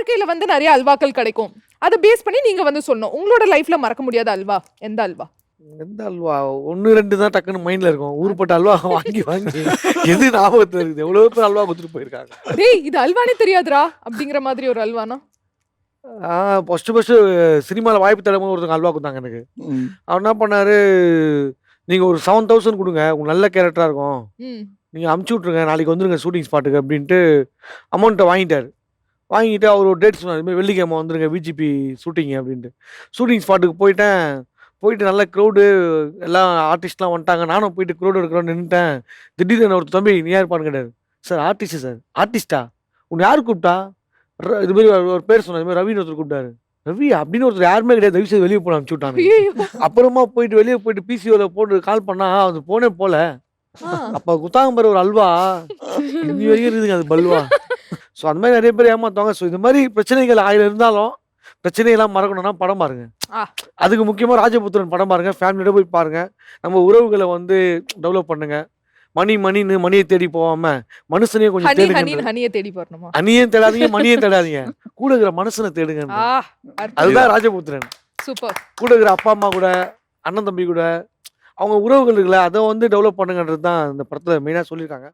வாழ்க்கையில வந்து நிறைய அல்வாக்கள் கிடைக்கும். அத பேஸ் பண்ணி நீங்க வந்து சொல்லணும். உங்களோட லைஃப்ல மறக்க முடியாத அல்வா எந்த அல்வா? எந்த அல்வா 1, 2 தான் டக்குன்னு மைண்ட்ல இருக்கும். ஊருப்பட்ட அல்வா வாங்கி எது ஞாபகத்துல இருக்குது? எவ்வளோ பேர் அல்வா குடுத்துட்டு போயிருக்காங்க. டேய் இது அல்வானே தெரியாதுடா அப்படிங்கிற மாதிரி ஒரு அல்வானா? ஃபர்ஸ்ட்டு சினிமால வாய்ப்பு தேடும்போது ஒருத்தவங்க அல்வா குடுத்தாங்க எனக்கு. அவர் என்ன பண்ணாரு, "நீங்க ஒரு 7000 குடுங்க. உங்களுக்கு நல்ல கேரக்டரா இருக்கும். ம். நீங்க அனுப்பிச்சு விட்டுருங்க. நாளைக்கு வந்துருங்க ஷூட்டிங் ஸ்பாட்டுக்கு" அப்படின்ட்டு அமௌண்ட்ட வாங்கிட்டாரு. வாங்கிட்டு அவர் ஒரு டேட் சொன்னாரு. "இது மாரி வெள்ளிக்கிழமை வந்துருங்க விஜிபி ஷூட்டிங்" அப்படின்ட்டு. ஷூட்டிங் ஸ்பாட்டுக்கு போயிட்டேன். போயிட்டு நல்ல க்ரௌடு எல்லாம் ஆர்டிஸ்ட்லாம் வந்துட்டாங்க. நானும் போயிட்டு க்ரௌட் எடுக்கிறோன்னு நின்னுட்டேன். திடீர்னு என்ன ஒருத்தர், "தம்பி நீ யாருப்பான்னு" கேட்டாரு. "Sir artist sir." "ஆர்டிஸ்ட்டா? உன்ன யாரு கூப்பிட்டா?" இது மாரி ஒரு பேர் சொன்னாரு. இது மாரி ரவின்னு ஒருத்தர் கூப்பிட்டாரு. "ரவியா?" அப்படின்னு ஒருத்தர் யாருமே கிடையாது. தயவு செய்து வெளிய போன்னு அனுப்பிச்சு விட்டானுங்க. ஐயையோ! அப்புறமா போயிட்டு வெளிய போயிட்டு பிசிஓல போட்டு கால் பண்ணா, அது போனே போல. ஆ. அப்ப குடுத்தாங்க பாரு ஒரு அல்வா. இன்னி வரைக்கும் இருக்குதுங்க அது பல்வா. ஸோ அந்த மாரி நெறைய பேர் ஏமாத்துவாங்க. ஸோ இந்த மாரி பிரச்சனைகள் 1000 இருந்தாலும், பிரச்சனையெல்லாம் மறக்கணும்னா படம் பாருங்க. ஆ. அதுக்கு முக்கியமா ராஜபுத்திரன் படம் பாருங்க. ஃபேமிலியோட போய் பாருங்க. நம்ம உறவுகள வந்து டெவலப் பண்ணுங்க. மணின்னு மணிய தேடி போவாம, மனுஷனையே கொஞ்சம் ஹனி தேடுங்கன்றது. ஹனின்னு ஹனிய தேடி போறணுமா? அணியையும் தேடாதீங்க, மணியையும் தேடாதீங்க. கூட இருக்கிற மனுஷன தேடுங்கன்றது. ஆ அற்புதம். அதுதான் ராஜபுத்திரன். சூப்பர். கூட இருக்கிற அப்பா, அம்மா கூட, அண்ணன், தம்பி கூட, அவங்க உறவுகள் இருக்குல்ல, அத வந்து டெவலப் பண்ணுங்கன்றது தான் இந்த படத்துல மெயினா சொல்லியிருக்காங்க.